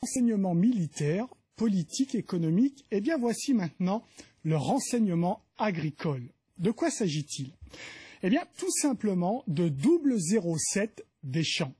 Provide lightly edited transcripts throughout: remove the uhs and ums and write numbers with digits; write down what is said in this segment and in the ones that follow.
Renseignement militaire, politique, économique, et bien voici maintenant le renseignement agricole. De quoi s'agit-il? Eh bien tout simplement de 007 des champs.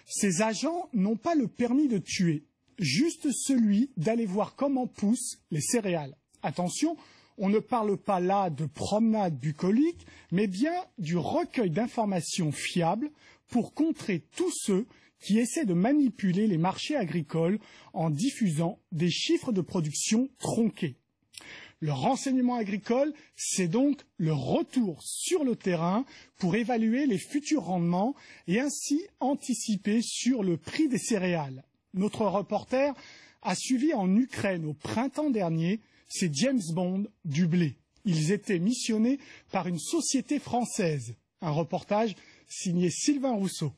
Ces agents n'ont pas le permis de tuer, juste celui d'aller voir comment poussent les céréales. Attention, on ne parle pas là de promenade bucolique, mais bien du recueil d'informations fiables pour contrer tous ceux qui essaient de manipuler les marchés agricoles en diffusant des chiffres de production tronqués. Le renseignement agricole, c'est donc le retour sur le terrain pour évaluer les futurs rendements et ainsi anticiper sur le prix des céréales. Notre reporter a suivi en Ukraine au printemps dernier ces James Bond du blé. Ils étaient missionnés par une société française. Un reportage signé Sylvain Rousseau.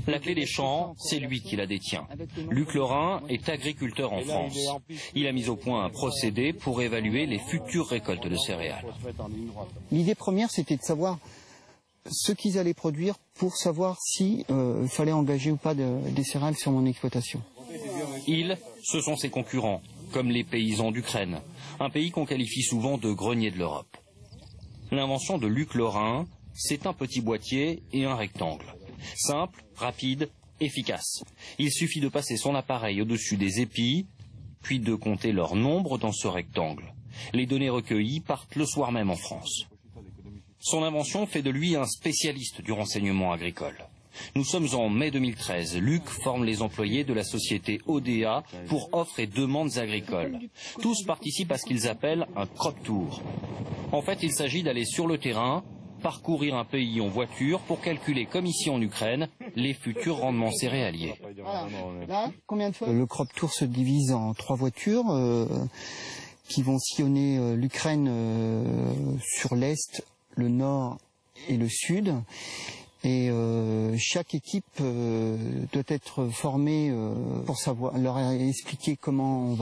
La clé des champs, c'est lui qui la détient. Luc Lorrain est agriculteur en France. Il a mis au point un procédé pour évaluer les futures récoltes de céréales. L'idée première, c'était de savoir ce qu'ils allaient produire pour savoir s'il fallait engager ou pas des céréales sur mon exploitation. Ils, ce sont ses concurrents, comme les paysans d'Ukraine, un pays qu'on qualifie souvent de grenier de l'Europe. L'invention de Luc Lorrain, c'est un petit boîtier et un rectangle. Simple, rapide, efficace. Il suffit de passer son appareil au-dessus des épis, puis de compter leur nombre dans ce rectangle. Les données recueillies partent le soir même en France. Son invention fait de lui un spécialiste du renseignement agricole. Nous sommes en mai 2013. Luc forme les employés de la société ODA pour offres et demandes agricoles. Tous participent à ce qu'ils appellent un crop tour. En fait, il s'agit d'aller sur le terrain, parcourir un pays en voiture pour calculer, comme ici en Ukraine, les futurs rendements céréaliers. Le crop tour se divise en 3 voitures qui vont sillonner l'Ukraine sur l'Est, le Nord et le Sud. Et chaque équipe doit être formée pour savoir leur expliquer comment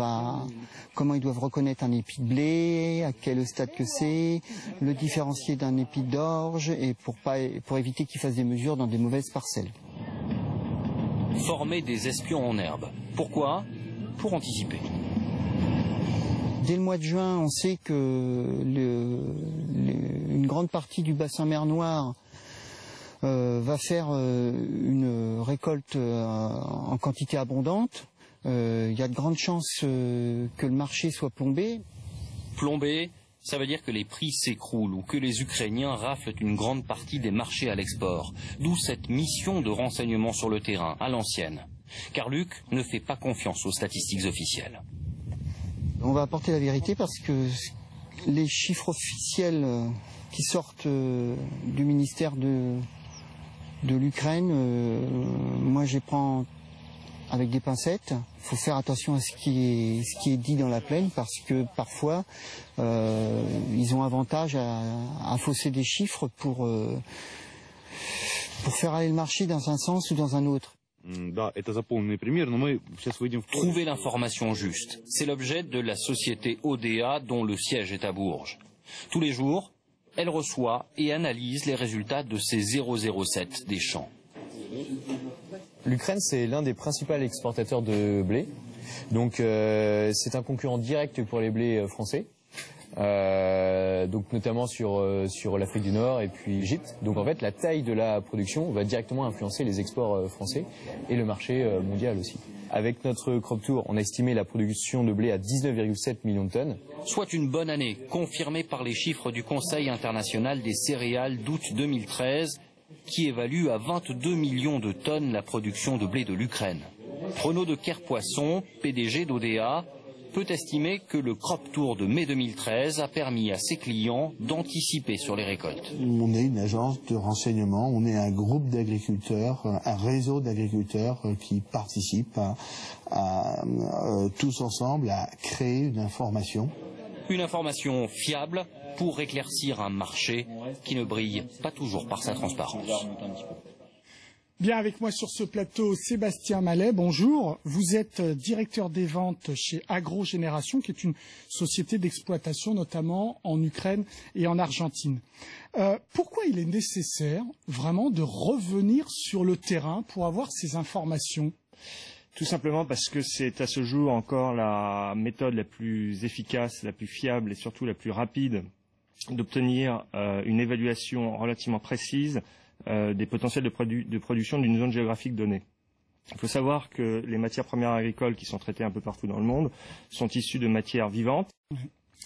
ils doivent reconnaître un épi de blé, à quel stade que c'est, le différencier d'un épi d'orge et pour éviter qu'ils fassent des mesures dans des mauvaises parcelles. Former des espions en herbe. Pourquoi? Pour anticiper. Dès le mois de juin, on sait que une grande partie du bassin mer Noire va faire une récolte en quantité abondante. Il y a de grandes chances que le marché soit plombé. Plombé, ça veut dire que les prix s'écroulent ou que les Ukrainiens raflent une grande partie des marchés à l'export. D'où cette mission de renseignement sur le terrain, à l'ancienne. Car Luc ne fait pas confiance aux statistiques officielles. On va apporter la vérité parce que les chiffres officiels qui sortent du ministère de l'Ukraine, moi je les prends avec des pincettes. Il faut faire attention à ce qui est dit dans la plaine parce que parfois ils ont avantage à fausser des chiffres pour faire aller le marché dans un sens ou dans un autre. Trouver l'information juste, c'est l'objet de la société ODA dont le siège est à Bourges. Tous les jours, elle reçoit et analyse les résultats de ces 007 des champs. L'Ukraine, c'est l'un des principaux exportateurs de blé. Donc c'est un concurrent direct pour les blés français. Donc notamment sur l'Afrique du Nord et puis l'Égypte. Donc en fait, la taille de la production va directement influencer les exports français et le marché mondial aussi. Avec notre crop tour, on a estimé la production de blé à 19,7 millions de tonnes. Soit une bonne année, confirmée par les chiffres du Conseil international des céréales d'août 2013, qui évalue à 22 millions de tonnes la production de blé de l'Ukraine. Renaud de Kerpoisson, PDG d'ODA, peut estimer que le crop tour de mai 2013 a permis à ses clients d'anticiper sur les récoltes. On est une agence de renseignement, on est un groupe d'agriculteurs, un réseau d'agriculteurs qui participent tous ensemble à créer une information. Une information fiable pour éclaircir un marché qui ne brille pas toujours par sa transparence. Bien, avec moi sur ce plateau, Sébastien Mallet, bonjour. Vous êtes directeur des ventes chez AgroGénération, qui est une société d'exploitation notamment en Ukraine et en Argentine. Pourquoi il est nécessaire vraiment de revenir sur le terrain pour avoir ces informations ? Tout simplement parce que c'est à ce jour encore la méthode la plus efficace, la plus fiable et surtout la plus rapide d'obtenir une évaluation relativement précise des potentiels de production d'une zone géographique donnée. Il faut savoir que les matières premières agricoles qui sont traitées un peu partout dans le monde sont issues de matières vivantes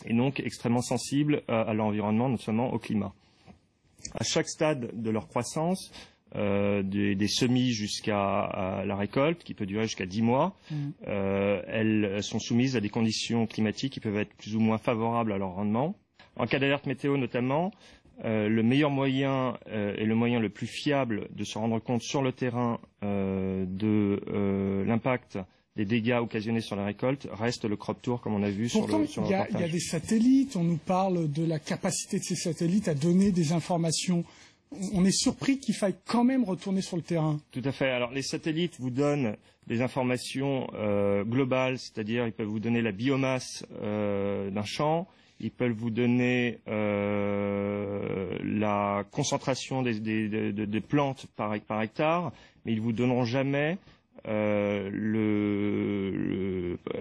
et donc extrêmement sensibles à l'environnement, notamment au climat. À chaque stade de leur croissance, des semis jusqu'à la récolte, qui peut durer jusqu'à 10 mois, elles sont soumises à des conditions climatiques qui peuvent être plus ou moins favorables à leur rendement. En cas d'alerte météo notamment, le meilleur moyen et le moyen le plus fiable de se rendre compte sur le terrain de l'impact des dégâts occasionnés sur la récolte reste le crop tour, comme on a vu sur le reportage. Il y a des satellites, on nous parle de la capacité de ces satellites à donner des informations. On est surpris qu'il faille quand même retourner sur le terrain. Tout à fait. Alors les satellites vous donnent des informations globales, c'est-à-dire ils peuvent vous donner la biomasse d'un champ, ils peuvent vous donner la concentration des plantes par hectare, mais ils vous donneront jamais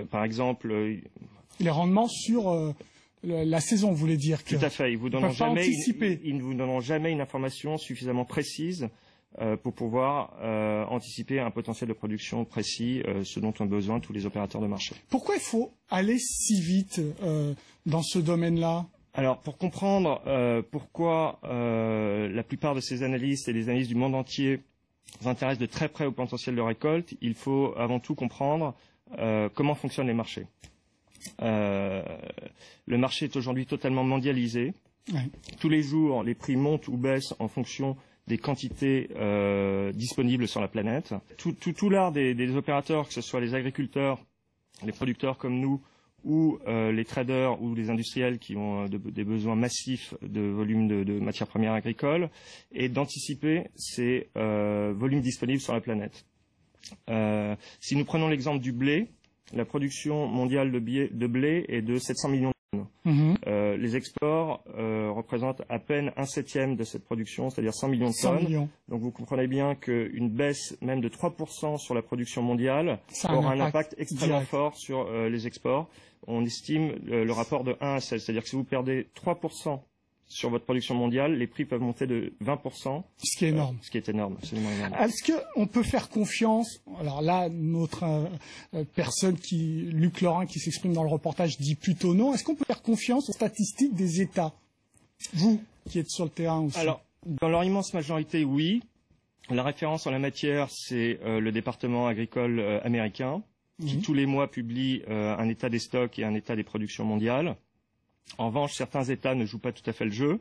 par exemple les rendements sur la saison, vous voulez dire que... Tout à fait. Ils ne vous donneront jamais une information suffisamment précise pour pouvoir anticiper un potentiel de production précis, ce dont ont besoin tous les opérateurs de marché. Pourquoi il faut aller si vite dans ce domaine-là ? Alors, pour comprendre pourquoi la plupart de ces analystes et les analystes du monde entier s'intéressent de très près au potentiel de récolte, il faut avant tout comprendre comment fonctionnent les marchés. Le marché est aujourd'hui totalement mondialisé. Ouais. Tous les jours, les prix montent ou baissent en fonction des quantités disponibles sur la planète. Tout l'art des opérateurs, que ce soit les agriculteurs, les producteurs comme nous, ou les traders ou les industriels qui ont des besoins massifs de volumes de matières premières agricoles, est d'anticiper ces volumes disponibles sur la planète. Si nous prenons l'exemple du blé, la production mondiale de blé est de 700 millions de tonnes. Les exports représentent à peine 1/7 de cette production, c'est-à-dire 100 millions de tonnes. Donc vous comprenez bien qu'une baisse même de 3% sur la production mondiale aura un impact extrêmement fort sur les exports. On estime le rapport de 1 à 16, c'est-à-dire que si vous perdez 3% sur votre production mondiale, les prix peuvent monter de 20%. Ce qui est énorme. Ce qui est énorme, absolument énorme. Est-ce qu'on peut faire confiance? Alors là, notre personne Luc Lorrain, qui s'exprime dans le reportage, dit plutôt non. Est-ce qu'on peut faire confiance aux statistiques des États? Vous, qui êtes sur le terrain aussi. Alors, dans leur immense majorité, oui. La référence en la matière, c'est le département agricole américain, qui tous les mois publie un état des stocks et un état des productions mondiales. En revanche, certains États ne jouent pas tout à fait le jeu.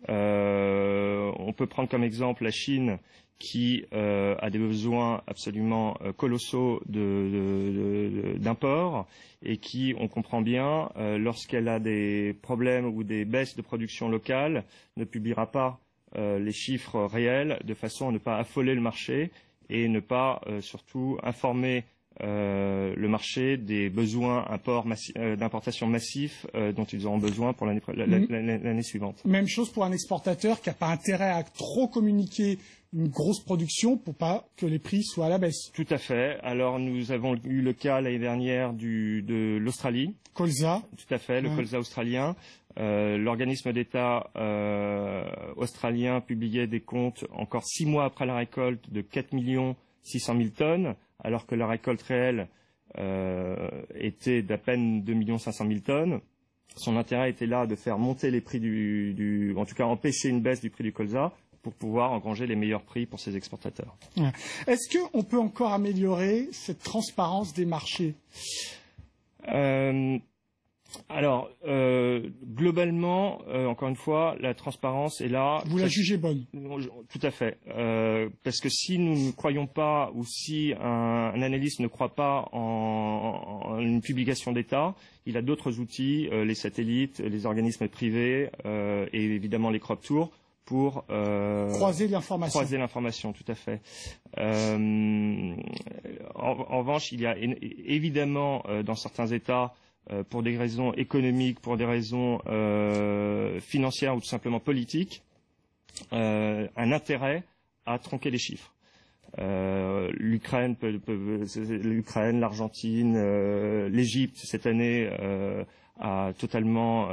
On peut prendre comme exemple la Chine, qui a des besoins absolument colossaux d'import et qui, on comprend bien, lorsqu'elle a des problèmes ou des baisses de production locale, ne publiera pas les chiffres réels de façon à ne pas affoler le marché et ne pas surtout informer le marché des besoins d'importation massifs dont ils auront besoin pour l'année suivante. Même chose pour un exportateur qui n'a pas intérêt à trop communiquer une grosse production pour pas que les prix soient à la baisse. Tout à fait. Alors nous avons eu le cas l'année dernière de l'Australie. Colza. Tout à fait, le colza australien. L'organisme d'État australien publiait des comptes encore 6 mois après la récolte de 4 600 000 tonnes, alors que la récolte réelle était d'à peine 2 500 000 tonnes. Son intérêt était là de faire monter les prix en tout cas empêcher une baisse du prix du colza pour pouvoir engranger les meilleurs prix pour ses exportateurs. Est-ce qu'on peut encore améliorer cette transparence des marchés? Alors, globalement, encore une fois, la transparence est là. Vous la jugez bonne? Tout à fait. Parce que si nous ne croyons pas, ou si un analyste ne croit pas en une publication d'État, il a d'autres outils, les satellites, les organismes privés et évidemment les crop tours, pour croiser l'information. Croiser l'information, tout à fait. En revanche, il y a évidemment dans certains États, pour des raisons économiques, pour des raisons financières ou tout simplement politiques, un intérêt à tronquer les chiffres. L'Ukraine, l'Argentine, l'Égypte cette année a totalement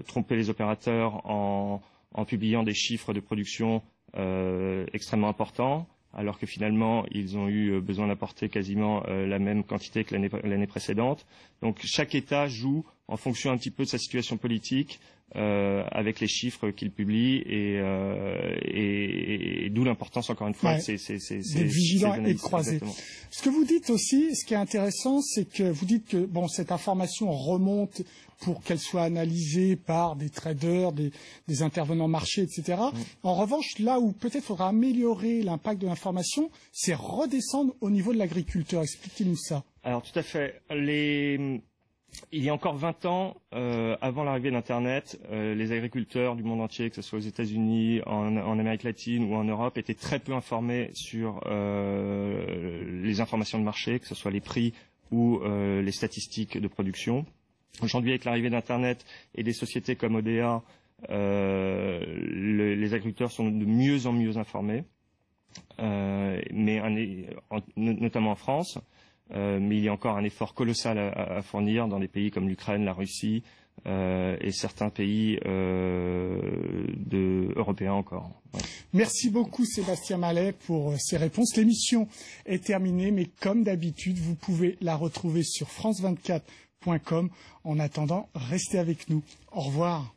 trompé les opérateurs en publiant des chiffres de production extrêmement importants, alors que finalement ils ont eu besoin d'apporter quasiment la même quantité que l'année précédente. Donc chaque État joue en fonction un petit peu de sa situation politique avec les chiffres qu'il publie et d'où l'importance encore une fois d'être vigilant et de croiser. Exactement. Ce que vous dites aussi, ce qui est intéressant, c'est que vous dites que bon, cette information remonte pour qu'elle soit analysée par des traders, des intervenants marchés, etc. En revanche, là où peut-être faudra améliorer l'impact de l'information, c'est redescendre au niveau de l'agriculteur. Expliquez-nous ça. Alors tout à fait. Il y a encore 20 ans, avant l'arrivée d'Internet, les agriculteurs du monde entier, que ce soit aux États-Unis, en Amérique latine ou en Europe, étaient très peu informés sur les informations de marché, que ce soit les prix ou les statistiques de production. Aujourd'hui, avec l'arrivée d'Internet et des sociétés comme ODA, les agriculteurs sont de mieux en mieux informés, notamment en France. Mais il y a encore un effort colossal à fournir dans des pays comme l'Ukraine, la Russie et certains pays européens encore. Ouais. Merci beaucoup Sébastien Mallet pour ces réponses. L'émission est terminée, mais comme d'habitude, vous pouvez la retrouver sur france24.com. En attendant, restez avec nous. Au revoir.